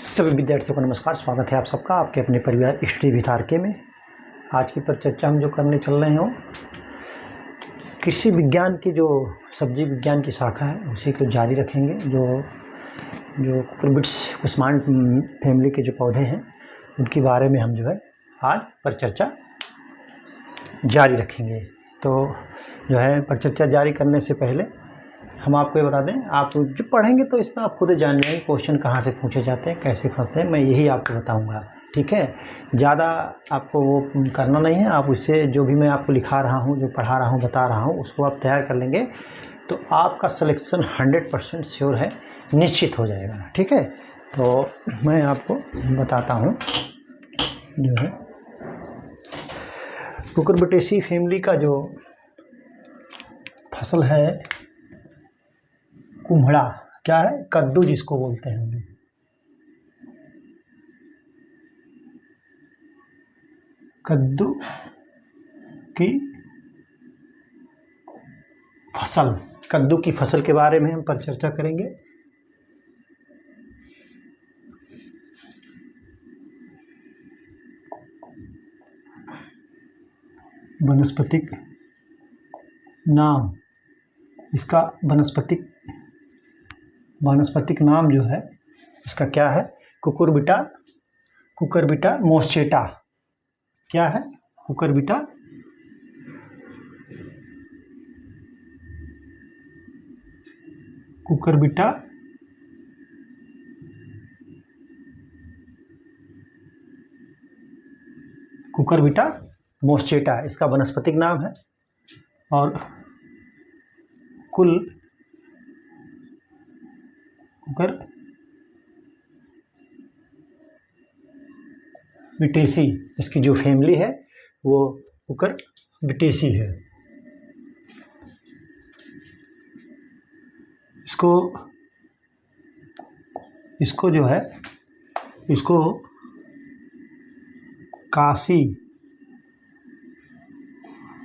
सभी विद्यार्थियों को नमस्कार। स्वागत है आप सबका आपके अपने परिवार स्टडी विद आर के में। आज की परिचर्चा हम जो करने चल रहे हैं वो कृषि विज्ञान की जो सब्जी विज्ञान की शाखा है उसी को जारी रखेंगे। जो कुकुरबिट्स कुसुमांड फैमिली के जो पौधे हैं उनके बारे में हम जो है आज परिचर्चा जारी रखेंगे। तो जो है परिचर्चा जारी करने से पहले हम आपको ये बता दें, आप जो पढ़ेंगे तो इसमें आप खुद जान जाएंगे क्वेश्चन कहाँ से पूछे जाते हैं, कैसे फंसते हैं, मैं यही आपको बताऊंगा। ठीक है, ज़्यादा आपको वो करना नहीं है। आप उससे जो भी मैं आपको लिखा रहा हूँ, जो पढ़ा रहा हूँ, बता रहा हूँ, उसको आप तैयार कर लेंगे तो आपका सिलेक्शन 100% श्योर है, निश्चित हो जाएगा। ठीक है, तो मैं आपको बताता हूँ जो है कुकुरबिटेसी फैमिली का जो फसल है कुम्हड़ा, क्या है, कद्दू जिसको बोलते हैं हम लोग। कद्दू की फसल, कद्दू की फसल के बारे में हम परिचर्चा करेंगे। वनस्पतिक नाम, इसका वानस्पतिक नाम जो है इसका क्या है, कुकुरबिटा मोस्चेटा। क्या है, कुकुरबिटा मोस्चेटा इसका वनस्पतिक नाम है और कुल कुकुरबिटेसी, इसकी जो फैमिली है वो कुकुरबिटेसी है। इसको जो है इसको काशी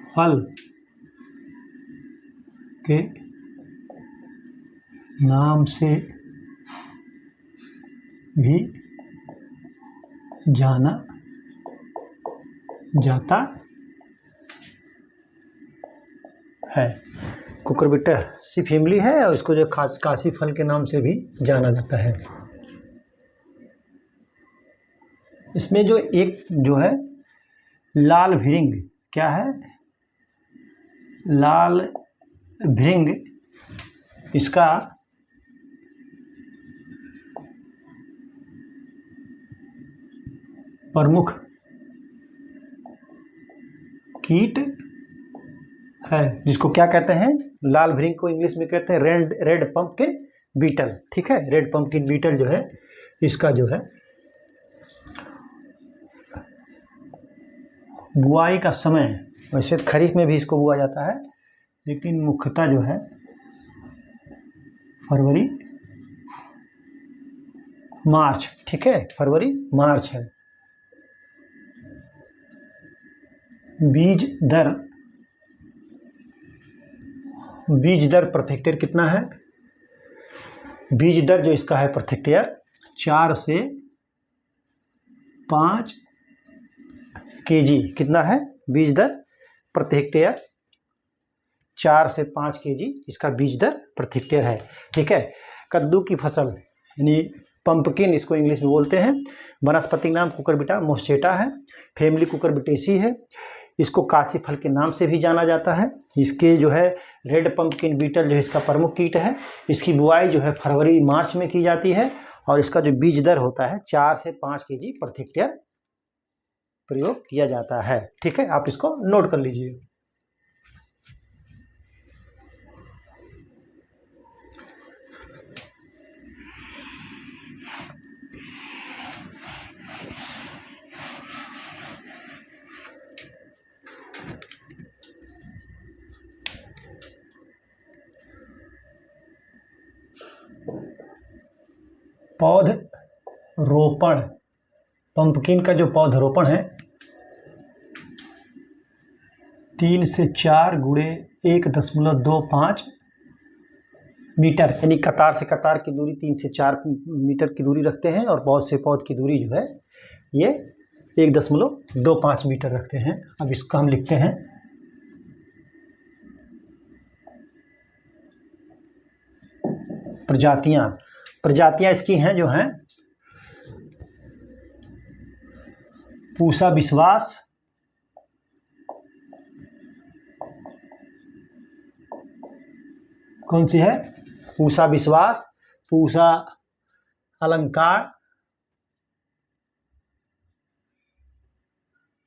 फल के नाम से भी जाना जाता है। कुकुरबिटेसी फैमिली है और इसको जो काशी फल के नाम से भी जाना जाता है। इसमें जो एक जो है लाल भृंग, क्या है, लाल भृंग, इसका प्रमुख कीट है, जिसको क्या कहते हैं, लाल भृंग को इंग्लिश में कहते हैं रेड पंपकिन बीटल। ठीक है, रेड पंपकिन बीटल जो है इसका जो है बुआई का समय, वैसे खरीफ में भी इसको बुआ जाता है लेकिन मुख्यतः जो है फरवरी मार्च। ठीक है, फरवरी मार्च है। बीज दर प्रति हेक्टेयर कितना है, बीज दर जो इसका है प्रति हेक्टेयर 4 से 5 kg। कितना है बीज दर प्रति हेक्टेयर, 4 से 5 kg इसका बीज दर प्रति हेक्टेयर है। ठीक है, कद्दू की फसल यानी पंपकिन इसको इंग्लिश में बोलते हैं। वनस्पतिक नाम कुकुरबिटा मोस्चेटा है, फैमिली कुकुरबिटेसी है। इसको काशी फल के नाम से भी जाना जाता है। इसके जो है रेड पंपकिन बीटल जो इसका प्रमुख कीट है। इसकी बुआई जो है फरवरी मार्च में की जाती है और इसका जो बीज दर होता है 4 से 5 kg प्रति हेक्टेयर प्रयोग किया जाता है। ठीक है, आप इसको नोट कर लीजिए। पौध रोपण, पंपकिन का जो पौधरोपण है 3 से 4 × 1.25 मीटर, यानी कतार से कतार की दूरी 3 से 4 मीटर की दूरी रखते हैं, और पौध से पौध की दूरी जो है ये 1.25 मीटर रखते हैं। अब इसको हम लिखते हैं प्रजातियां। प्रजातियां इसकी हैं जो हैं पूसा विश्वास, कौन सी है? पूसा विश्वास, पूसा अलंकार,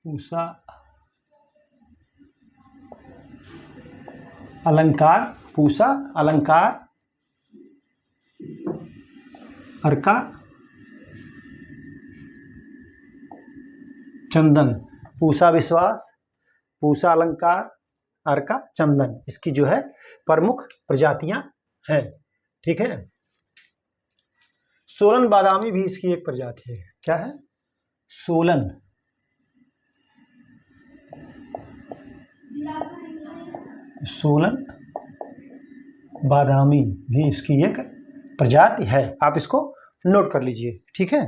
पूसा अलंकार, पूसा अलंकार, अर्का, चंदन। पूसा विश्वास, पूसा अलंकार, अर्का, चंदन इसकी जो है प्रमुख प्रजातियां हैं। ठीक है। सोलन बादामी भी इसकी एक प्रजाति है। क्या है? सोलन बादामी भी इसकी एक प्रजाति है। आप इसको नोट कर लीजिए। ठीक है।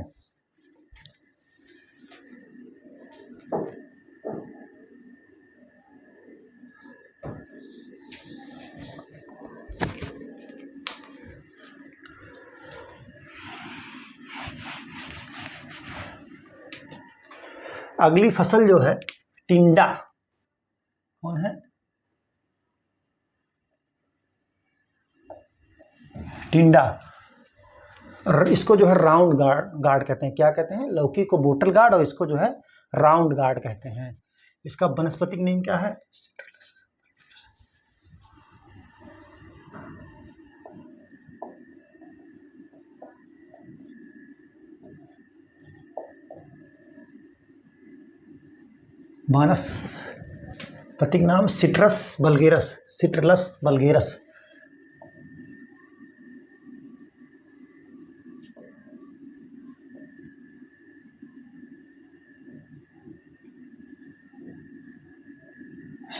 अगली फसल जो है टिंडा। कौन है? टिंडा। इसको जो है राउंड गार्ड कहते हैं। क्या कहते हैं? लौकी को बोटल गार्ड और इसको जो है राउंड गार्ड कहते हैं। इसका वनस्पतिक नेम क्या है? वानस्पतिक नाम सिट्रस वल्गेरस, सिट्रलस वल्गेरस।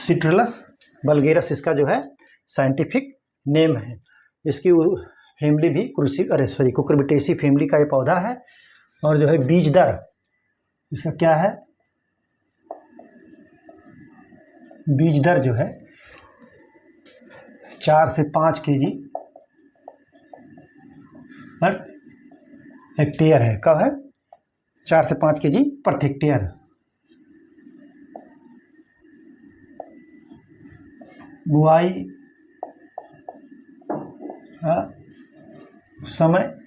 सिट्रलस वल्गेरस इसका जो है साइंटिफिक नेम है। इसकी फैमिली भी कुकुरबिटेसी फैमिली का ये पौधा है। और जो है बीज दर इसका क्या है? बीज दर जो है 4 से 5 kg पर हेक्टेयर है। कब है? 4 से 5 kg प्रति हेक्टेयर। बुआई समय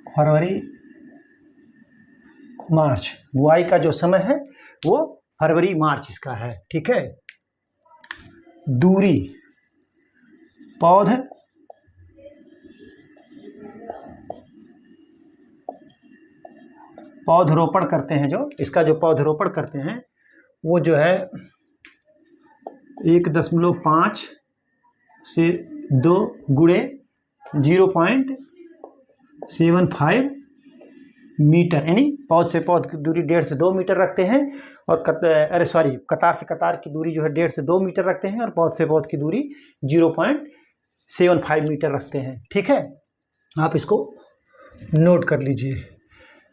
फरवरी मार्च। बुआई का जो समय है वो फरवरी मार्च इसका है। ठीक है। दूरी पौधरोपण करते हैं, जो इसका जो पौधरोपण करते हैं वो जो है 1.5 से 2 गुणे 0.75 मीटर, यानी पौध से पौध की दूरी 1.5 से 2 मीटर रखते हैं। और कतार से कतार की दूरी जो है 1.5 से 2 मीटर रखते हैं, और पौध से पौध की दूरी 0.75 मीटर रखते हैं। ठीक है। आप इसको नोट कर लीजिए।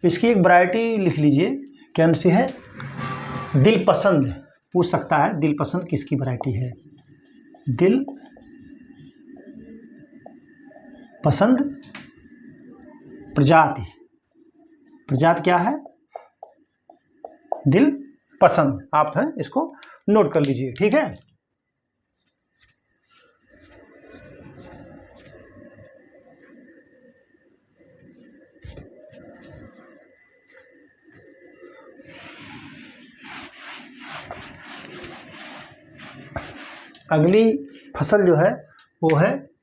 इसकी एक वैरायटी लिख लीजिए। कौन सी है? दिल पसंद पूछ सकता है। दिल पसंद किसकी वैरायटी है? दिल पसंद प्रजाति क्या है? दिल पसंद। आप हैं इसको नोट कर लीजिए। ठीक है। अगली फसल जो है वो है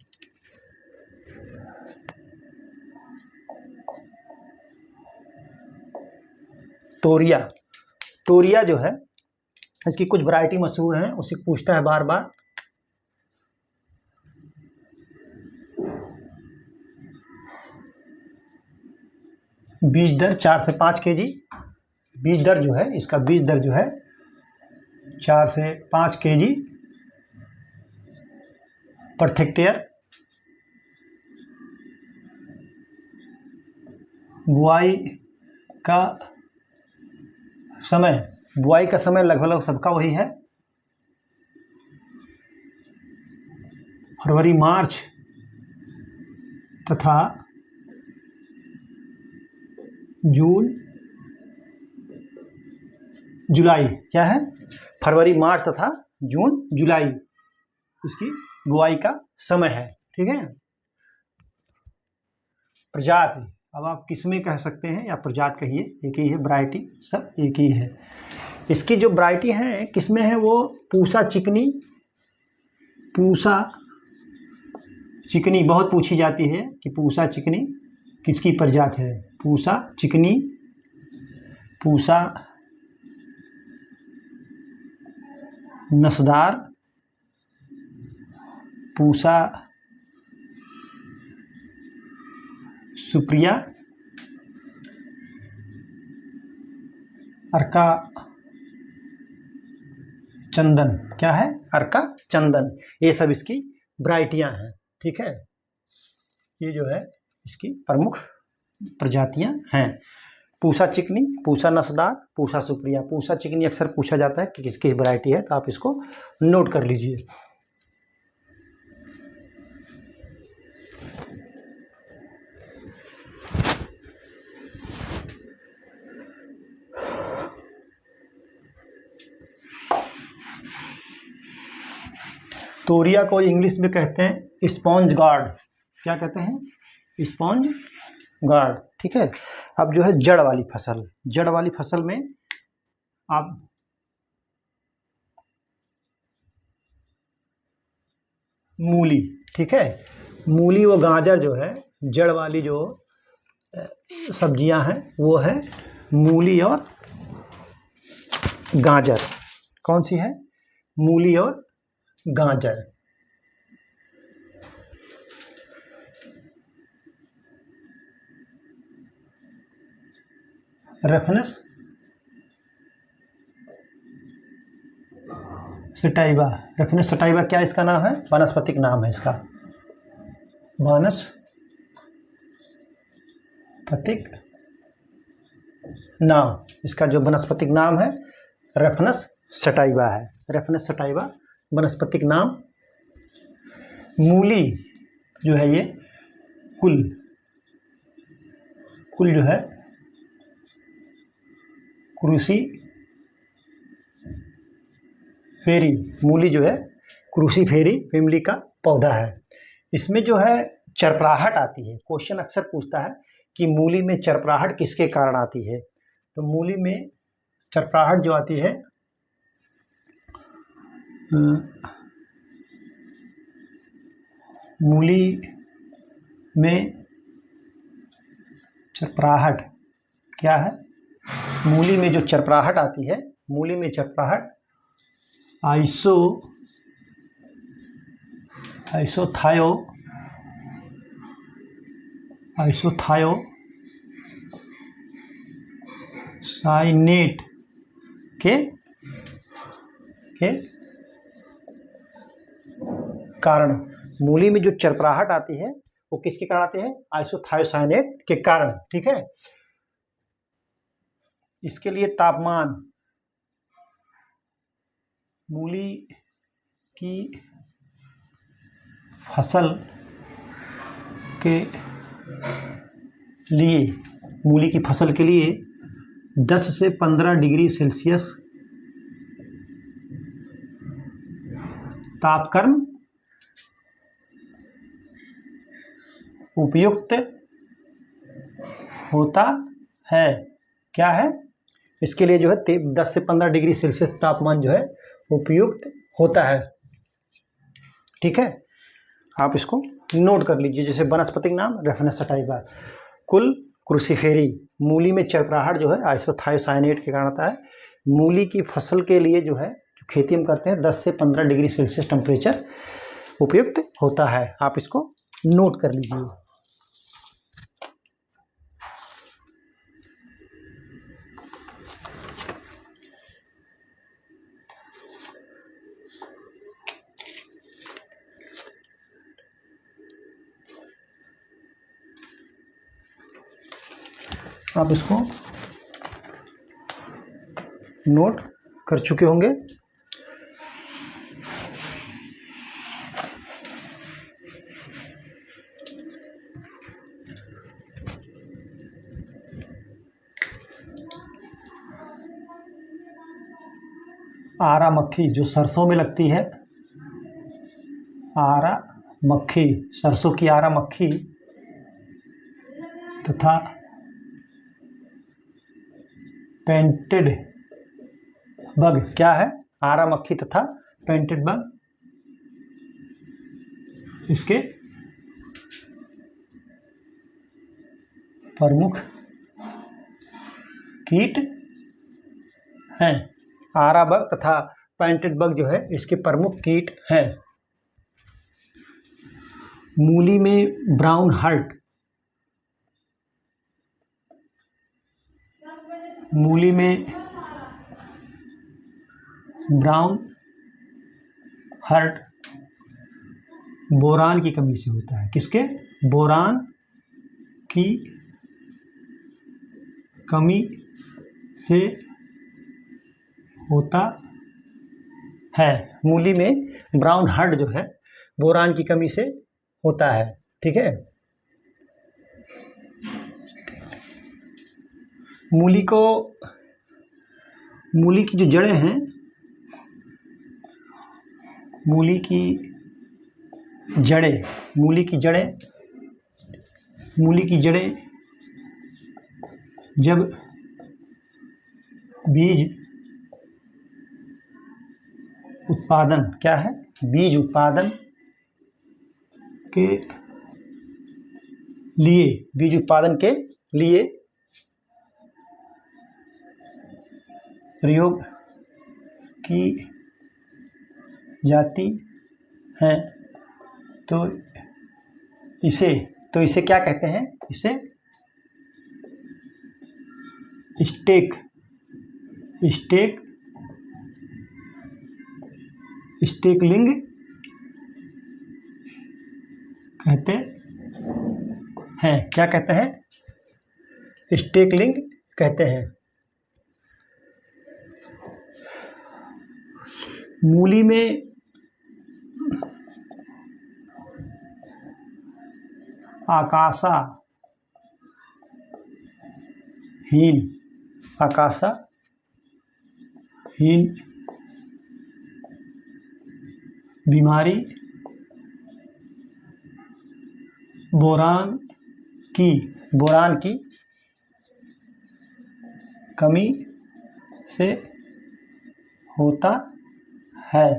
तोरिया। तोरिया जो है इसकी कुछ वैरायटी मशहूर हैं, उसी पूछता है बार बार। बीज दर 4 से 5 kg। बीज दर जो है इसका 4 से 5 kg पर हेक्टेयर, बुआई का समय, बुआई का समय लगभग सबका वही है, फरवरी मार्च तथा जून जुलाई। क्या है? फरवरी मार्च तथा जून जुलाई इसकी बुआई का समय है। ठीक है। प्रजाति, अब आप किस्में कह सकते हैं या प्रजाति कहिए, एक ही है, वैरायटी सब एक ही है। इसकी जो वैरायटी है किस्में हैं वो पूसा चिकनी, पूसा चिकनी बहुत पूछी जाती है कि पूसा चिकनी किसकी प्रजाति है। पूसा चिकनी, पूसा नसदार, पूसा सुप्रिया, अर्का चंदन। क्या है? अर्का चंदन। ये सब इसकी वैरायटियां हैं। ठीक है। ये जो है इसकी प्रमुख प्रजातियां हैं। पूसा चिकनी, पूसा नसदार, पूसा सुप्रिया। पूसा चिकनी अक्सर पूछा जाता है कि किसकी वैरायटी है, तो आप इसको नोट कर लीजिए। तोरिया को इंग्लिश में कहते हैं स्पॉन्ज गार्ड। क्या कहते हैं? Sponge guard. ठीक है। अब जो है जड़ वाली फसल, जड़ वाली फसल में आप मूली। ठीक है। मूली व गाजर जो है जड़ वाली जो सब्जियां हैं वो है मूली और गाजर। कौन सी है? मूली और गाजर। रेफनेस सटाइवा। रेफनेस सटाइवा क्या इसका नाम है? वानस्पतिक नाम है इसका, वानस्पतिक नाम। इसका जो वनस्पतिक नाम है रेफनेस सटाइवा है। रेफनेस सटाइवा वनस्पतिक नाम। मूली जो है ये कुल जो है क्रूसी फेरी। मूली जो है क्रूसी फेरी फैमिली का पौधा है। इसमें जो है चरपराहट आती है। क्वेश्चन अक्सर पूछता है कि मूली में चरपराहट किसके कारण आती है। तो मूली में चरपराहट जो आती है मूली में चरपराहट क्या है? मूली में जो चरपराहट आती है, मूली में चरपराहट आइसोथायोसाइनेट के कारण। मूली में जो चरपराहट आती है वो किसके कारण आती है? आइसोथायोसाइनेट के कारण। ठीक है। इसके लिए तापमान, मूली की फसल के लिए, मूली की फसल के लिए 10 से 15 डिग्री सेल्सियस तापक्रम उपयुक्त होता है। क्या है? इसके लिए जो है 10 से 15 डिग्री सेल्सियस तापमान जो है उपयुक्त होता है। ठीक है। आप इसको नोट कर लीजिए। जैसे वनस्पतिक नाम रेफनेस सटाइवा, कुल क्रूसीफेरी। मूली में चरपराहट जो है आइसोथायोसाइनेट के कारण आता है। मूली की फसल के लिए जो है जो खेती हम करते हैं 10 से 15 डिग्री सेल्सियस टेम्परेचर उपयुक्त होता है। आप इसको नोट कर लीजिए। आप इसको नोट कर चुके होंगे। आरा मक्खी जो सरसों में लगती है, आरा मक्खी, सरसों की आरा मक्खी तथा पेंटेड बग, क्या है? आरा मक्खी तथा पेंटेड बग इसके प्रमुख कीट हैं। आरा बग तथा पेंटेड बग जो है इसके प्रमुख कीट हैं। मूली में ब्राउन हर्ट, मूली में ब्राउन हर्ट बोरान की कमी से होता है। किसके? बोरान की कमी से होता है। मूली में ब्राउन हर्ट जो है बोरान की कमी से होता है। ठीक है। मूली की जो जड़ें हैं, मूली की जड़ें जब बीज उत्पादन, क्या है? बीज उत्पादन के लिए प्रयोग की जाती हैं तो इसे क्या कहते हैं? इसे स्टेकलिंग कहते हैं। क्या कहते हैं? स्टेकलिंग कहते हैं। मूली में आकाशाहीन बीमारी बोरान की कमी से होता है।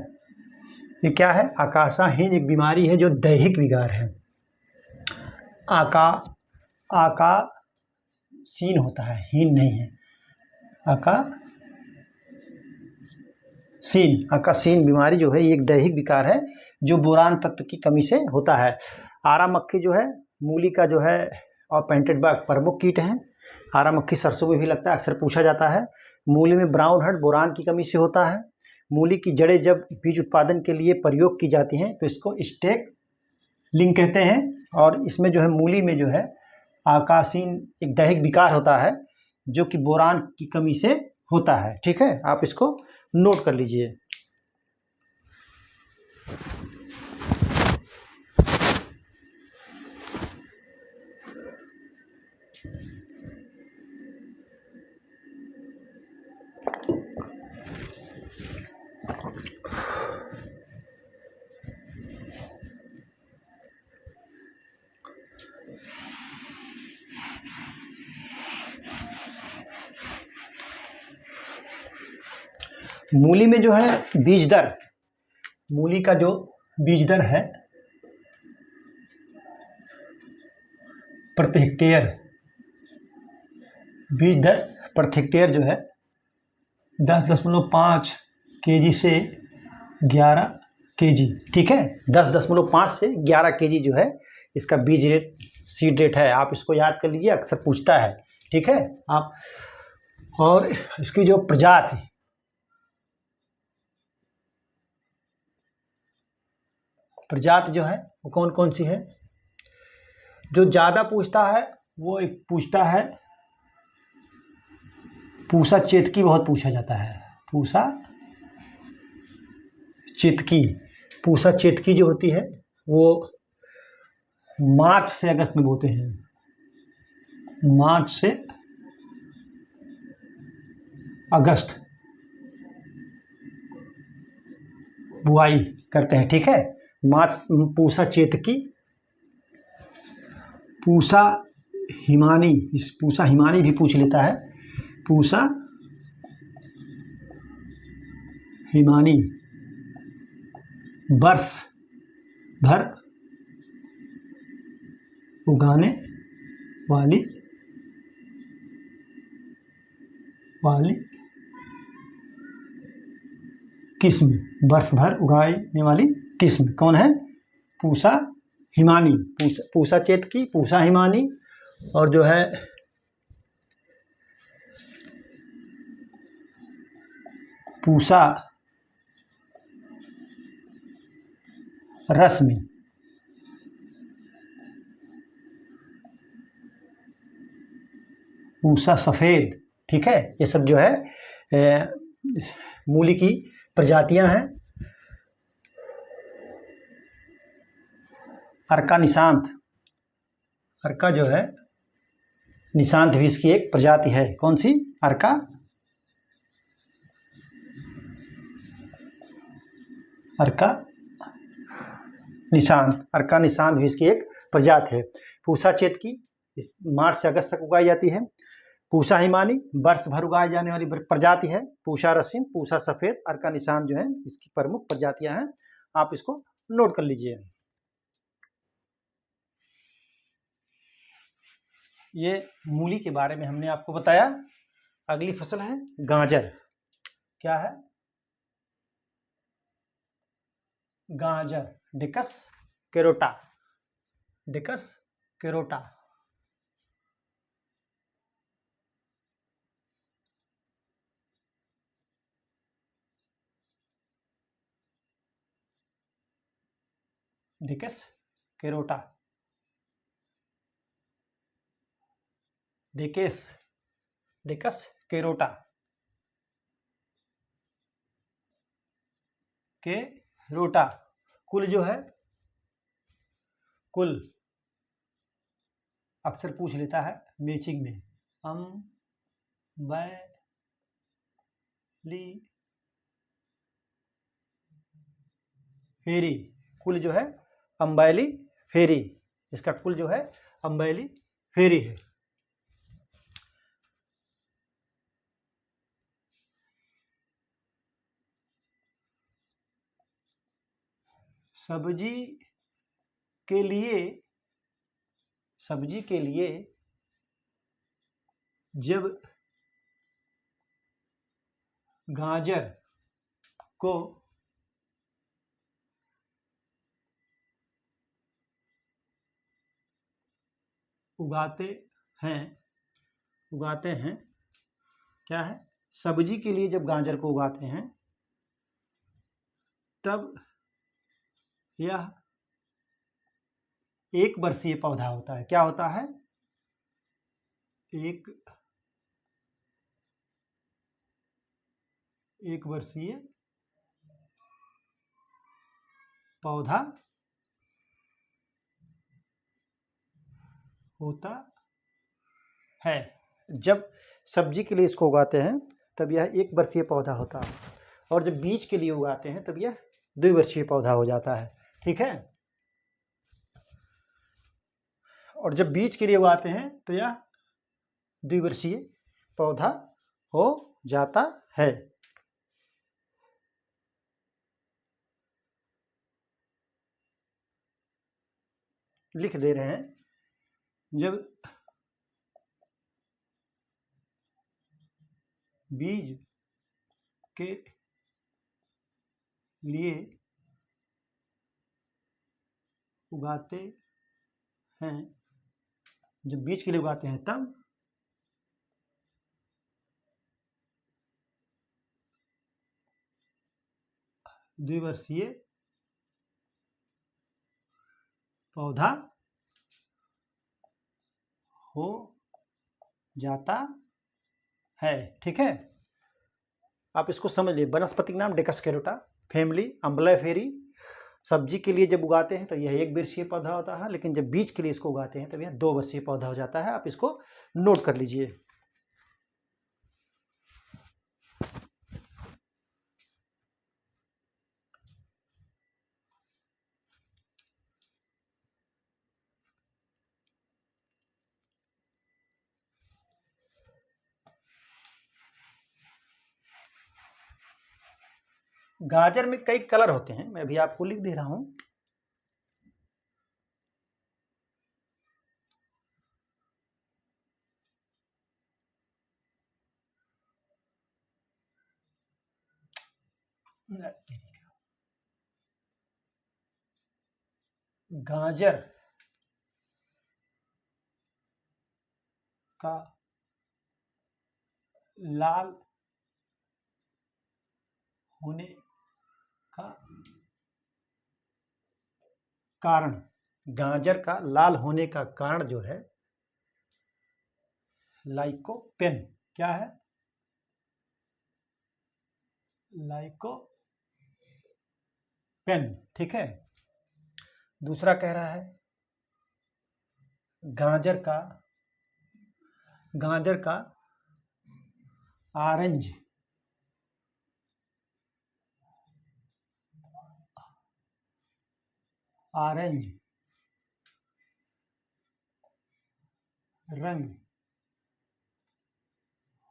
ये क्या है? आकाशाहीन एक बीमारी है जो दैहिक विकार है। आकाशीन होता है, हीन नहीं है। आकाशीन बीमारी जो है ये एक दैहिक विकार है जो बोरान तत्व की कमी से होता है। आरा मक्खी जो है मूली का जो है और पेंटेड बग प्रमुख कीट हैं। आरा मक्खी सरसों में भी लगता है, अक्सर पूछा जाता है। मूली में ब्राउन हर्ट बोरान की कमी से होता है। मूली की जड़ें जब बीज उत्पादन के लिए प्रयोग की जाती हैं तो इसको स्टेकलिंग कहते हैं। और इसमें जो है मूली में जो है आकाशीन एक दैहिक विकार होता है जो कि बोरान की कमी से होता है। ठीक है, आप इसको नोट कर लीजिए। मूली में जो है बीज दर, मूली का जो बीज दर है प्रति हेक्टेयर, बीज दर प्रति हेक्टेयर जो है 10.5 kg से 11 kg। ठीक है, 10.5 से 11 kg जो है इसका बीज रेट, सीड रेट है। आप इसको याद कर लीजिए, अक्सर पूछता है। ठीक है आप, और इसकी जो प्रजाति जो है वो कौन कौन सी है? जो ज़्यादा पूछता है वो एक पूछता है पूसा चेतकी बहुत पूछा जाता है। पूसा चेतकी, पूसा चेतकी जो होती है वो मार्च से अगस्त में बोते हैं। मार्च से अगस्त बुआई करते हैं, ठीक है। मार्च पूसा चेतकी, पूसा हिमानी, इस पूसा हिमानी भी पूछ लेता है। पूसा हिमानी बर्फ भर उगाने वाली किस्म, बर्फ भर उगाने वाली किस्म कौन है? पूसा हिमानी, पूसा चेतकी, पूसा हिमानी, और जो है पूसा रश्मि, पूसा सफ़ेद, ठीक है। ये सब जो है मूली की प्रजातियां हैं। अर्का निशांत, अर्का जो है निशांत भी इसकी एक प्रजाति है। कौन सी? अर्का निशांत, अर्का निशांत भी इसकी एक प्रजाति है। पूसा चेतकी इस मार्च से अगस्त तक उगाई जाती है। पूसा हिमानी वर्ष भर उगाई जाने वाली प्रजाति है। पूसा रसीम, पूसा सफ़ेद, अर्का निशांत जो है इसकी प्रमुख प्रजातियां हैं। आप इसको नोट कर लीजिए। ये मूली के बारे में हमने आपको बताया। अगली फसल है गाजर। क्या है? गाजर, Dricus carota, Dricus carota. Dricus carota, Dricus carota, carota. कुल जो है, कुल अक्सर पूछ लेता है मैचिंग में। अम्बैली फेरी, कुल जो है अम्बैली फेरी, इसका कुल जो है अम्बैली फेरी है। सब्जी के लिए जब गाजर को उगाते हैं, क्या है? सब्जी के लिए जब गाजर को उगाते हैं तब यह एक वर्षीय पौधा होता है। क्या होता है? एक वर्षीय पौधा होता है। जब सब्जी के लिए इसको उगाते हैं तब यह एक वर्षीय पौधा होता है, और जब बीज के लिए उगाते हैं तब यह द्विवर्षीय पौधा हो जाता है, ठीक है। और जब बीज के लिए उगाते हैं तो यह द्विवर्षीय पौधा हो जाता है। लिख दे रहे हैं, जब बीज के लिए उगाते हैं, जब बीज के लिए उगाते हैं तब द्विवर्षीय पौधा हो जाता है। ठीक है, आप इसको समझ लीजिए। वनस्पति नाम डेकस्केरोटा, फैमिली अम्बलाफेरी। सब्जी के लिए जब उगाते हैं तो यह एक वर्षीय पौधा होता है, लेकिन जब बीज के लिए इसको उगाते हैं तब यह 2 वर्षीय पौधा हो जाता है। आप इसको नोट कर लीजिए। गाजर में कई कलर होते हैं, मैं अभी आपको लिख दे रहा हूं। गाजर का लाल होने का कारण, गाजर का लाल होने का कारण जो है लाइकोपेन। क्या है? लाइकोपेन। ठीक है, दूसरा कह रहा है गाजर का ऑरेंज रंग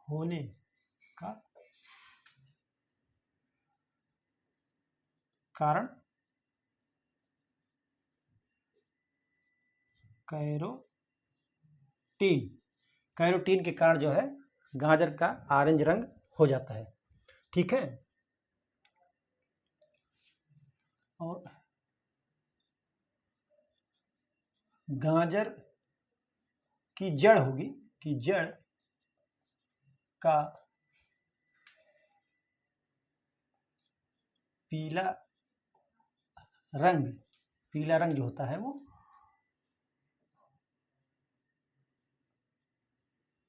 होने का कारण कैरोटीन के कारण जो है गाजर का ऑरेंज रंग हो जाता है। ठीक है, और गाजर की जड़ होगी कि जड़ का पीला रंग जो होता है वो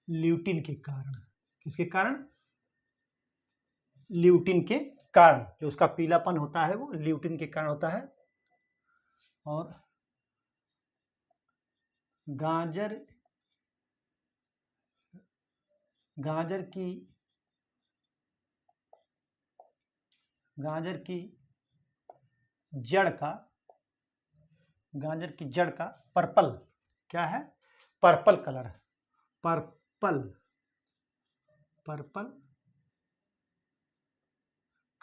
ल्यूटिन के कारण। किसके कारण? ल्यूटिन के कारण। जो उसका पीलापन होता है वो ल्यूटिन के कारण होता है। और गाजर की जड़ का पर्पल, क्या है? पर्पल कलर, पर्पल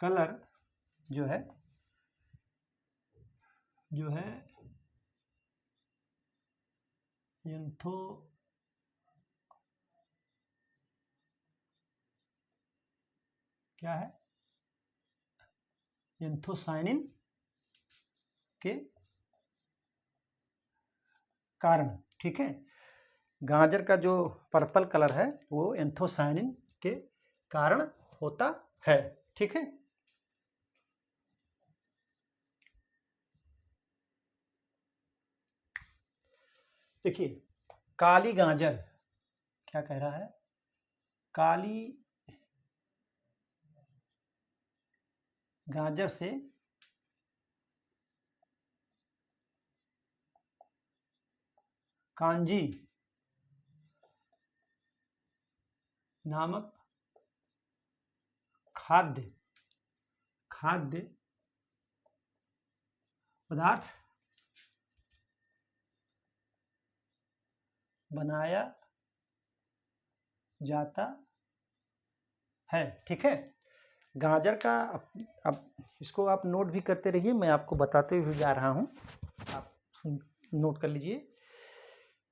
कलर जो है क्या है? एंथोसायनिन के कारण। ठीक है, गाजर का जो पर्पल कलर है वो एंथोसायनिन के कारण होता है। ठीक है, देखिए काली गाजर क्या कह रहा है? काली गाजर से कांजी नामक खाद्य पदार्थ बनाया जाता है। ठीक है, गाजर का अब इसको आप नोट भी करते रहिए, मैं आपको बताते हुए जा रहा हूं, आप नोट कर लीजिए।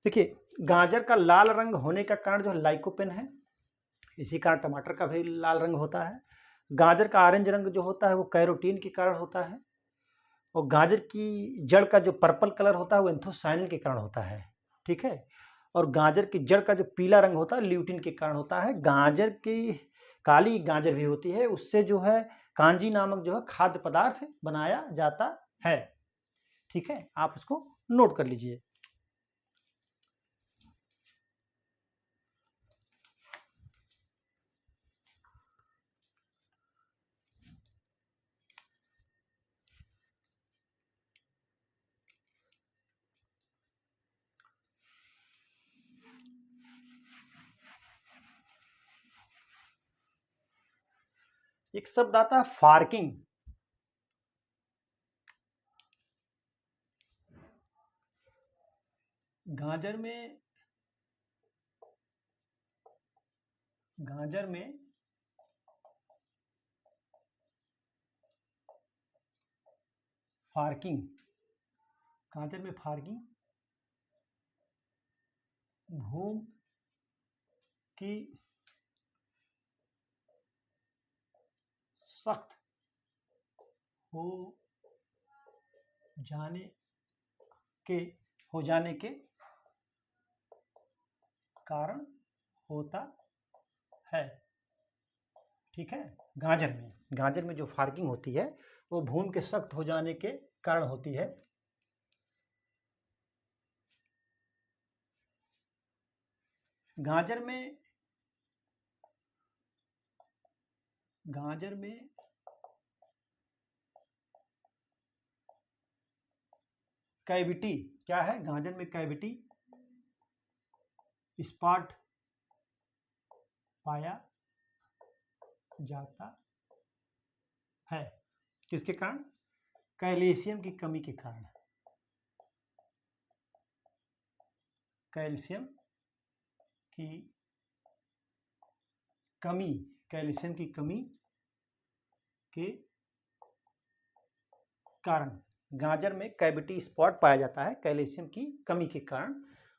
देखिए गाजर का लाल रंग होने का कारण जो है लाइकोपेन है, इसी कारण टमाटर का भी लाल रंग होता है। गाजर का ऑरेंज रंग जो होता है वो कैरोटीन के कारण होता है। और गाजर की जड़ का जो पर्पल कलर होता है वो एंथोसायनिन के कारण होता है। ठीक है, और गाजर की जड़ का जो पीला रंग होता है ल्यूटिन के कारण होता है। गाजर की काली गाजर भी होती है, उससे जो है कांजी नामक जो है खाद्य पदार्थ बनाया जाता है। ठीक है, आप उसको नोट कर लीजिए। एक शब्द आता है फार्किंग। गाजर में फार्किंग, गाजर में फार्किंग भूमि की सख्त हो जाने के कारण होता है। ठीक है, गाजर में जो फार्किंग होती है वो भूमि के सख्त हो जाने के कारण होती है। गाजर में कैविटी क्या है? गाजर में कैविटी स्पॉट पाया जाता है। किसके कारण? कैल्शियम की कमी के कारण। कैल्शियम की कमी के कारण गाजर में कैविटी स्पॉट पाया जाता है कैल्शियम की कमी के कारण।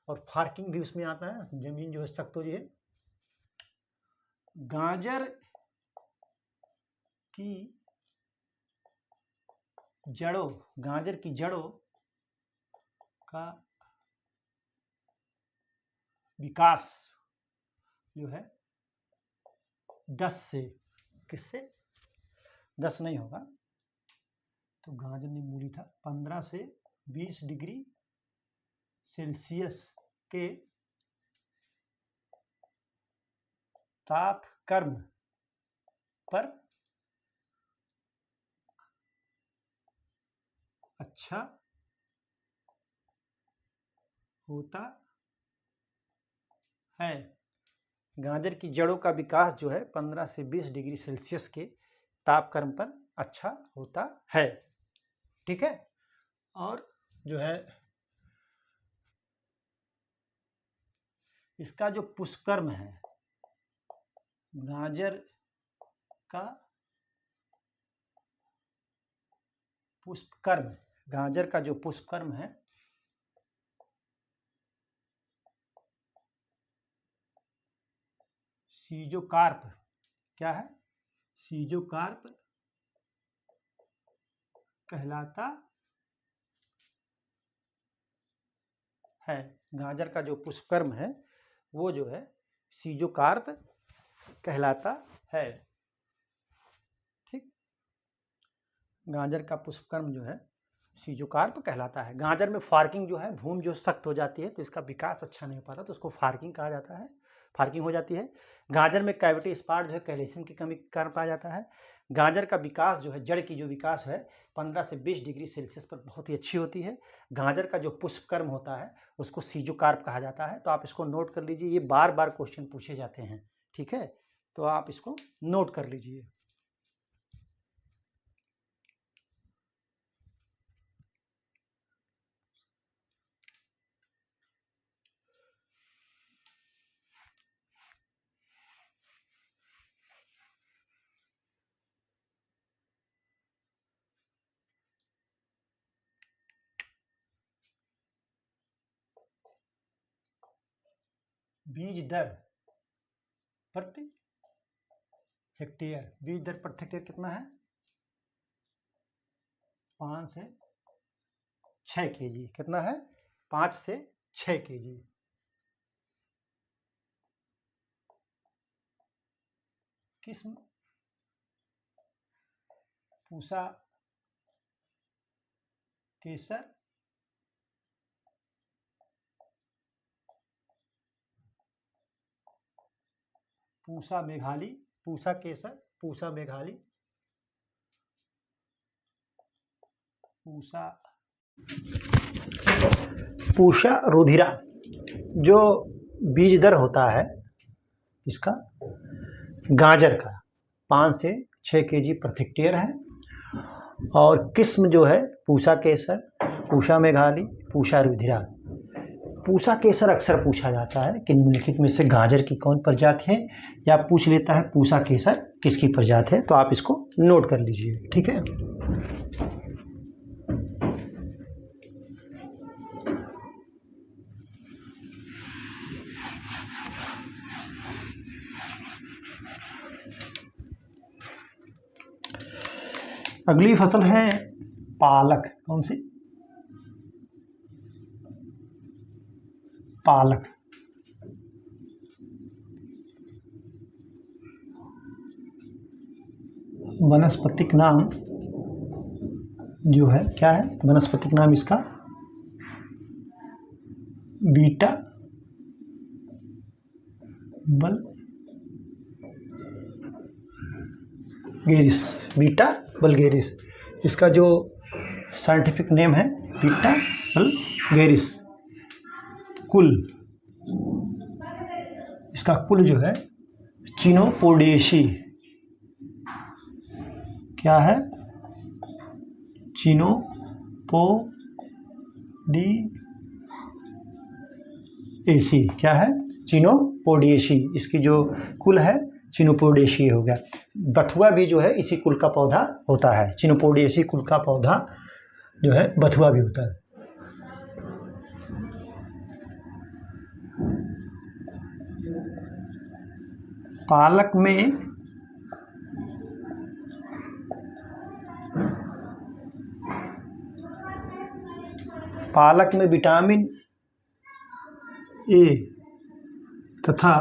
और फार्किंग भी उसमें आता है, जमीन जो है सख्त हो रही है। गाजर की जड़ों का विकास जो है 10 से, किससे? 10 नहीं होगा तो गाजर ने मूली था, 15 से 20 डिग्री सेल्सियस के तापक्रम पर अच्छा होता है। गाजर की जड़ों का विकास जो है 15 से 20 डिग्री सेल्सियस के तापक्रम पर अच्छा होता है। ठीक है, और जो है इसका जो पुष्पक्रम है, गाजर का जो पुष्पक्रम है सीजोकार्प क्या है? सीजोकार्प कहलाता है। गाजर का जो पुष्पक्रम है वो जो है सीजोकार्प कहलाता है। ठीक, गाजर का पुष्पक्रम जो है सीजोकार्प कहलाता है। गाजर में फार्किंग जो है, भूमि जो सख्त हो जाती है तो इसका विकास अच्छा नहीं हो पाता तो उसको फार्किंग कहा जाता है, फार्किंग हो जाती है। गाजर में कैविटी स्पॉट जो है कैल्शियम की कमी के कारण पाया जाता है। गाजर का विकास जो है, जड़ की जो विकास है 15 से 20 डिग्री सेल्सियस पर बहुत ही अच्छी होती है। गाजर का जो पुष्पक्रम होता है उसको सीजोकार्प कहा जाता है। तो आप इसको नोट कर लीजिए, ये बार बार क्वेश्चन पूछे जाते हैं। ठीक है, तो आप इसको नोट कर लीजिए। बीज दर प्रति हेक्टेयर, बीज दर प्रति हेक्टेयर कितना है? 5 से 6 केजी। कितना है? 5 से 6 केजी। किस्म पूसा केसर, पूसा मेघाली, पूसा केसर, पूसा मेघाली, पूसा रुधिरा जो बीज दर होता है इसका गाजर का 5 से 6 kg प्रति हेक्टेयर है। और किस्म जो है पूसा केसर, पूसा मेघाली, पूसा रुधिरा। पूसा केसर अक्सर पूछा जाता है कि निम्नलिखित में से गाजर की कौन प्रजाति है, या पूछ लेता है पूसा केसर किसकी प्रजाति है, तो आप इसको नोट कर लीजिए, ठीक है। अगली फसल है पालक। कौन सी? पालक। वनस्पतिक नाम जो है क्या है? वनस्पतिक नाम इसका बीटा वल्गेरिस। बीटा वल्गेरिस इसका जो साइंटिफिक नेम है, बीटा वल्गेरिस। कुल, इसका कुल जो है चिनोपोडिएसी। क्या है? चिनोपोडिएसी। क्या है? चिनोपोडिएसी। इसकी जो कुल है चिनोपोडिएसी हो गया। बथुआ भी जो है इसी कुल का पौधा होता है। चिनोपोडिएसी कुल का पौधा जो है बथुआ भी होता है। पालक में विटामिन ए तथा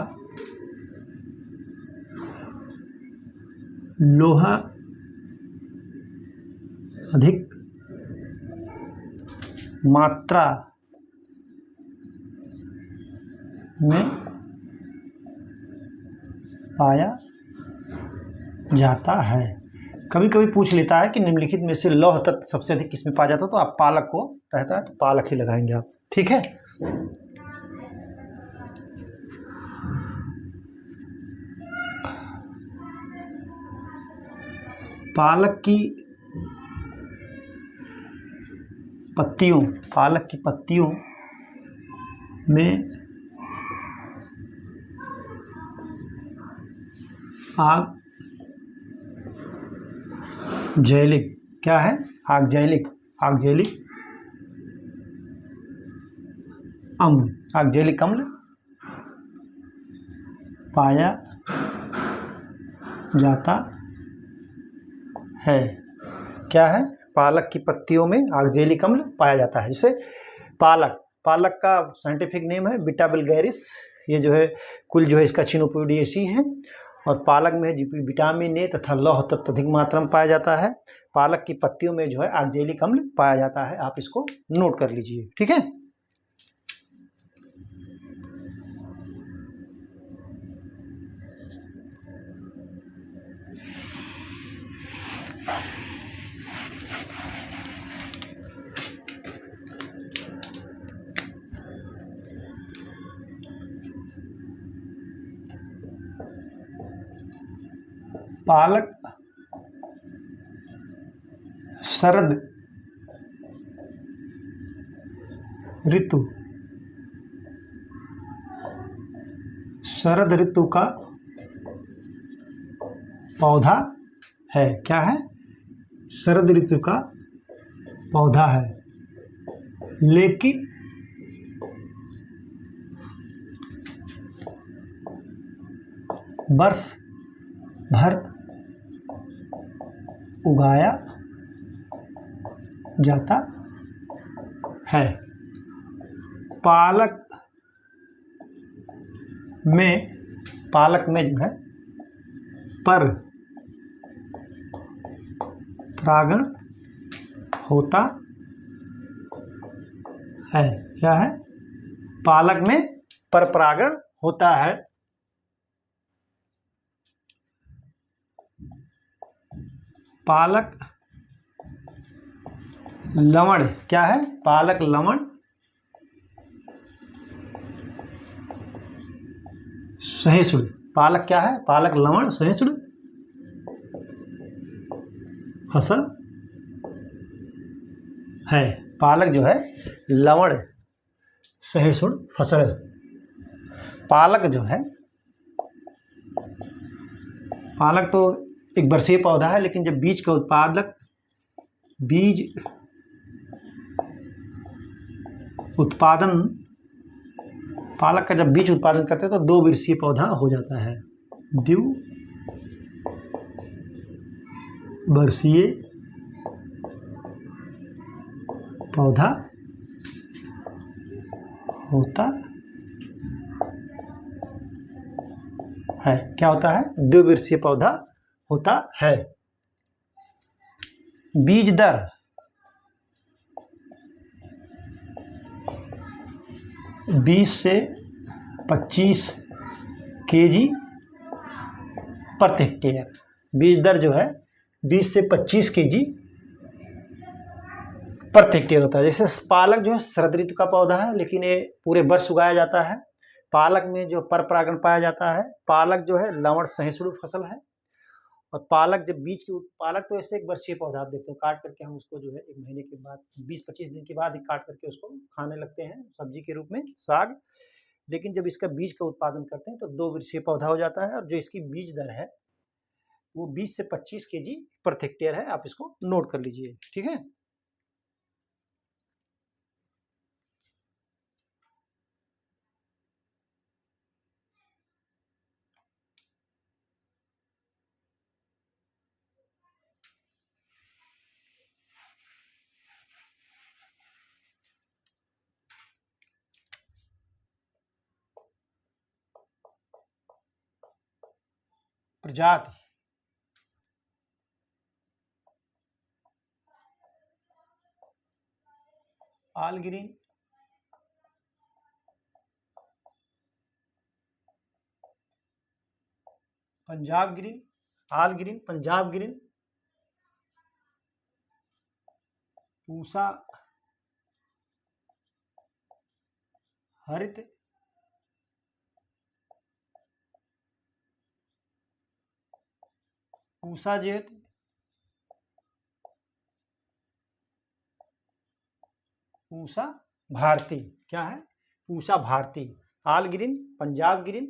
लोहा अधिक मात्रा में पाया जाता है। कभी कभी पूछ लेता है कि निम्नलिखित में से लौह तत्व सबसे अधिक किसमें पाया जाता है, तो आप पालक को रहता है तो पालक ही लगाएंगे आप, ठीक है। पालक की पत्तियों में आक्जेलिक। क्या है? आक्जेलिक अम्ल पाया जाता है। क्या है? पालक की पत्तियों में आक्जेलिक अम्ल पाया जाता है। जैसे पालक का साइंटिफिक नेम है बीटा वल्गेरिस। ये जो है कुल जो है इसका चिनोपोडिएसी है। और पालक में विटामिन ए तथा लौह तत्व अधिक मात्रा में पाया जाता है। पालक की पत्तियों में जो है आक्जेलिक अम्ल पाया जाता है। आप इसको नोट कर लीजिए, ठीक है। पालक शरद ऋतु का पौधा है। क्या है? शरद ऋतु का पौधा है, लेकिन वर्ष भर उगाया जाता है। पालक में जो है पर परागण होता है। क्या है? पालक में पर परागण होता है। पालक लवण। क्या है? पालक लवण सहिष्णु। पालक क्या है? पालक लवण सहिष्णु फसल है। पालक जो है लवण सहिष्णु फसल है। पालक जो है, पालक तो एक वर्षीय पौधा है, लेकिन जब बीज उत्पादन पालक का जब बीज उत्पादन करते हैं तो 2 वर्षीय पौधा हो जाता है। द्विवर्षीय पौधा होता है। क्या होता है? द्विवर्षीय पौधा होता है। बीज दर 20 से 25 केजी प्रति हेक्टेयर। बीज दर जो है 20 से 25 केजी प्रति हेक्टेयर होता है। जैसे पालक जो है शरद ऋतु का पौधा है, लेकिन ये पूरे वर्ष उगाया जाता है। पालक में जो पर परागण पाया जाता है। पालक जो है लवण सहिष्णु फसल है। और पालक जब पालक तो ऐसे एक वर्षीय पौधा, आप देखते हो काट करके हम उसको जो है 1 महीने के बाद 20-25 दिन के बाद ही काट करके उसको खाने लगते हैं सब्जी के रूप में, साग। लेकिन जब इसका बीज का उत्पादन करते हैं तो 2 वर्षीय पौधा हो जाता है। और जो इसकी बीज दर है वो 20 से 25 केजी प्रति हेक्टेयर है। आप इसको नोट कर लीजिए, ठीक है। प्रजाति all green, Punjab green, all green, Punjab green, Pusa Harit, Pusa जेत, पूसा भारती। क्या है? Pusa Bharti. All green, Punjab green,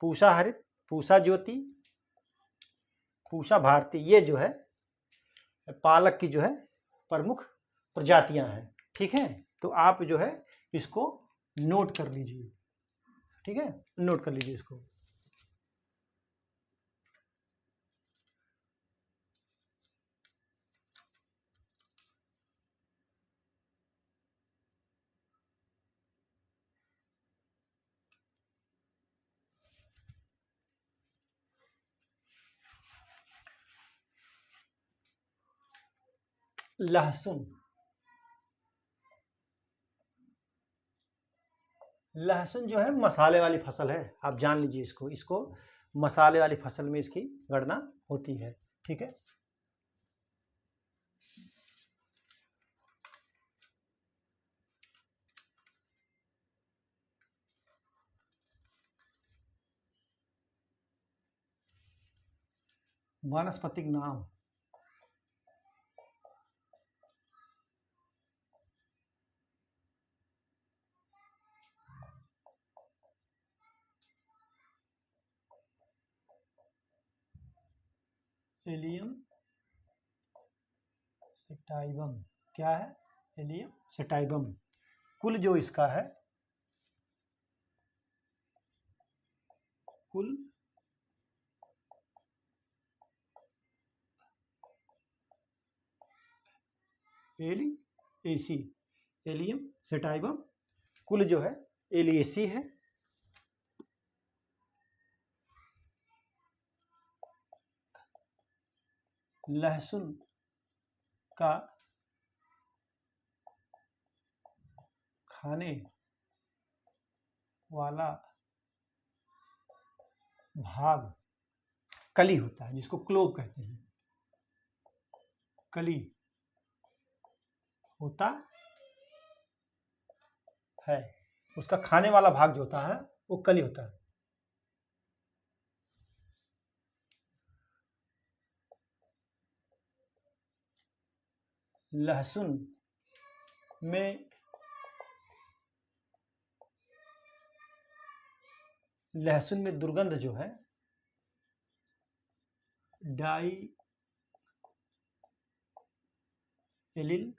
Pusa Harit, Pusa ज्योति, पूसा भारती, ये जो है पालक की जो है प्रमुख प्रजातियां हैं, ठीक है। तो आप जो है इसको नोट कर लीजिए, ठीक है, नोट कर लीजिए इसको। लहसुन, लहसुन जो है मसाले वाली फसल है, आप जान लीजिए इसको मसाले वाली फसल में इसकी गणना होती है, ठीक है। वानस्पतिक नाम, एलियम सेटाइवम। क्या है? Allium sativum. कुल जो इसका है, कुल एलिएसी, एलियम सेटाइवम, कुल जो है एलिएसी है। लहसुन का खाने वाला भाग कली होता है, जिसको क्लोव कहते हैं, कली होता है। उसका खाने वाला भाग जो होता है वो कली होता है। लहसुन में दुर्गंध जो है डाई एलिल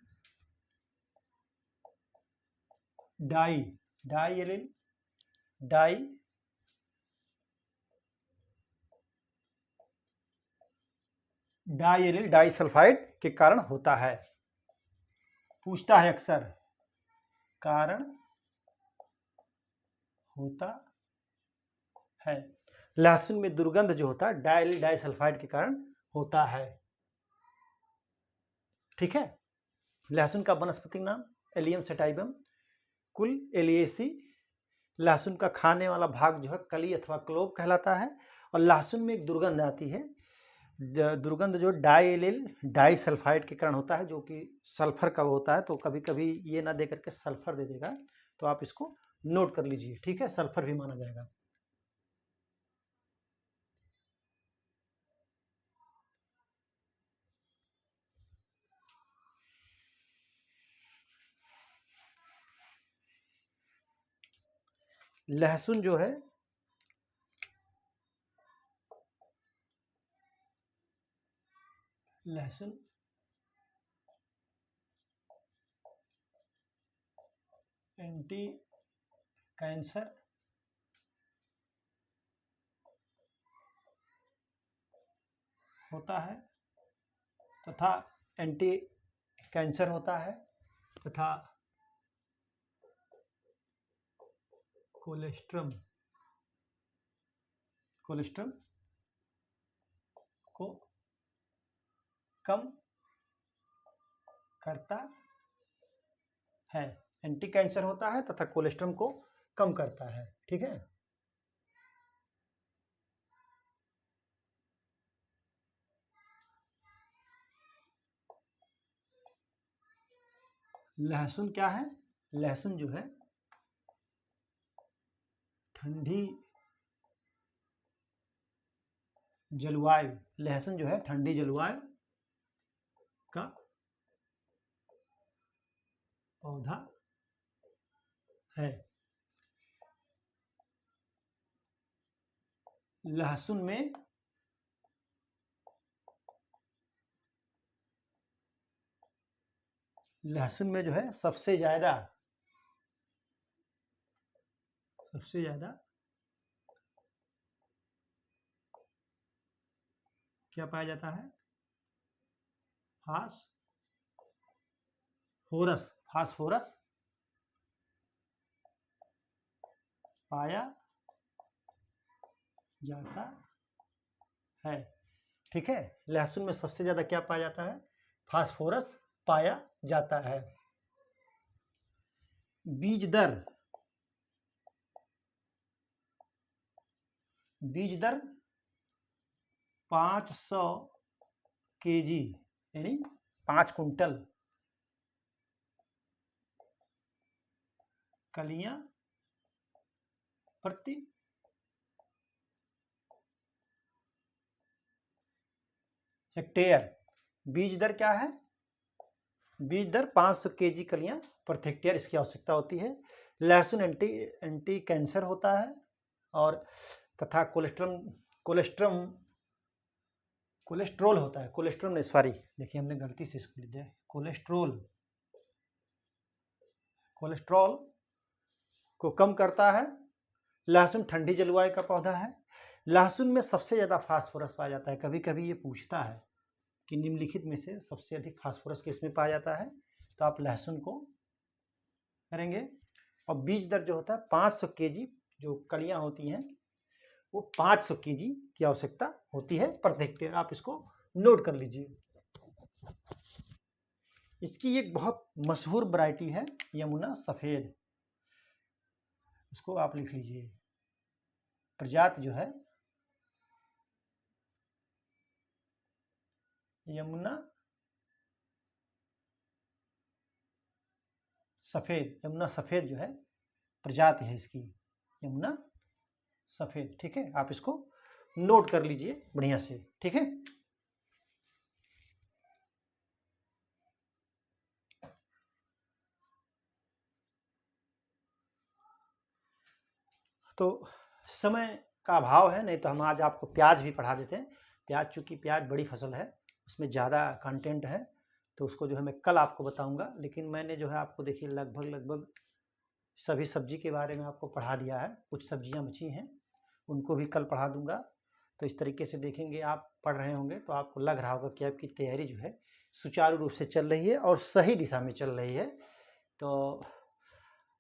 डाइसल्फाइड के कारण होता है। पूछता है अक्सर, कारण होता है। लहसुन में दुर्गंध जो होता है डाइसल्फाइड के कारण होता है। ठीक है। लहसुन का वनस्पति नाम एलियम सेटाइवम, कुल एलियेसी। लहसुन का खाने वाला भाग जो है कली अथवा क्लोव कहलाता है। और लहसुन में एक दुर्गंध आती है, दुर्गंध जो डाइसल्फाइड के कारण होता है, जो कि सल्फर का होता है। तो कभी कभी ये ना दे करके सल्फर दे देगा, तो आप इसको नोट कर लीजिए। ठीक है, सल्फर भी माना जाएगा। लहसुन जो है लहसुन एंटी कैंसर होता है तथा एंटी कैंसर होता है तथा कोलेस्ट्रम को कम करता है। एंटी कैंसर होता है तथा कोलेस्ट्रम को कम करता है। ठीक है। लहसुन क्या है? लहसुन जो है ठंडी जलवायु, लहसुन जो है ठंडी जलवायु का पौधा है। लहसुन में जो है सबसे ज्यादा क्या पाया जाता है? फास्फोरस पाया जाता है। ठीक है। लहसुन में सबसे ज्यादा क्या पाया जाता है? फास्फोरस पाया जाता है। बीज दर 500 केजी यानी 5 कुंटल कलियां प्रति हेक्टेयर। बीज दर क्या है? बीज दर 500 केजी कलियां प्रति हेक्टेयर इसकी आवश्यकता होती है। लहसुन एंटी कैंसर होता है और तथा कोलेस्ट्रोल होता है। कोलेस्ट्रॉल नहीं, सॉरी, देखिए हमने गलती से इसको लिख दिया। कोलेस्ट्रॉल को कम करता है। लहसुन ठंडी जलवायु का पौधा है। लहसुन में सबसे ज्यादा फास्फोरस पाया जाता है। कभी कभी ये पूछता है कि निम्नलिखित में से सबसे अधिक फास्फोरस किसमें पाया जाता है, तो आप लहसुन को करेंगे। और बीज दर जो होता है 500 केजी, जो कलियां होती हैं वो 500 केजी की आवश्यकता होती है प्रति हेक्टेयर। आप इसको नोट कर लीजिए। इसकी एक बहुत मशहूर वैरायटी है यमुना सफेद, इसको आप लिख लीजिए। प्रजाति जो है यमुना सफेद जो है प्रजाति है इसकी, यमुना सफेद। ठीक है, आप इसको नोट कर लीजिए बढ़िया से। ठीक है। तो समय का अभाव है, नहीं तो हम आज आपको प्याज भी पढ़ा देते हैं। प्याज, चूँकि प्याज बड़ी फसल है, उसमें ज़्यादा कंटेंट है, तो उसको जो है मैं कल आपको बताऊंगा। लेकिन मैंने जो है आपको देखिए लगभग सभी सब्जी के बारे में आपको पढ़ा दिया है। कुछ सब्जियां बची हैं, उनको भी कल पढ़ा दूंगा। तो इस तरीके से देखेंगे, आप पढ़ रहे होंगे तो आपको लग रहा होगा कि आपकी तैयारी जो है सुचारू रूप से चल रही है और सही दिशा में चल रही है। तो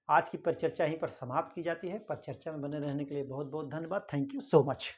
आज की परिचर्चा यहीं पर समाप्त की जाती है। परिचर्चा में बने रहने के लिए बहुत बहुत धन्यवाद। Thank you so much.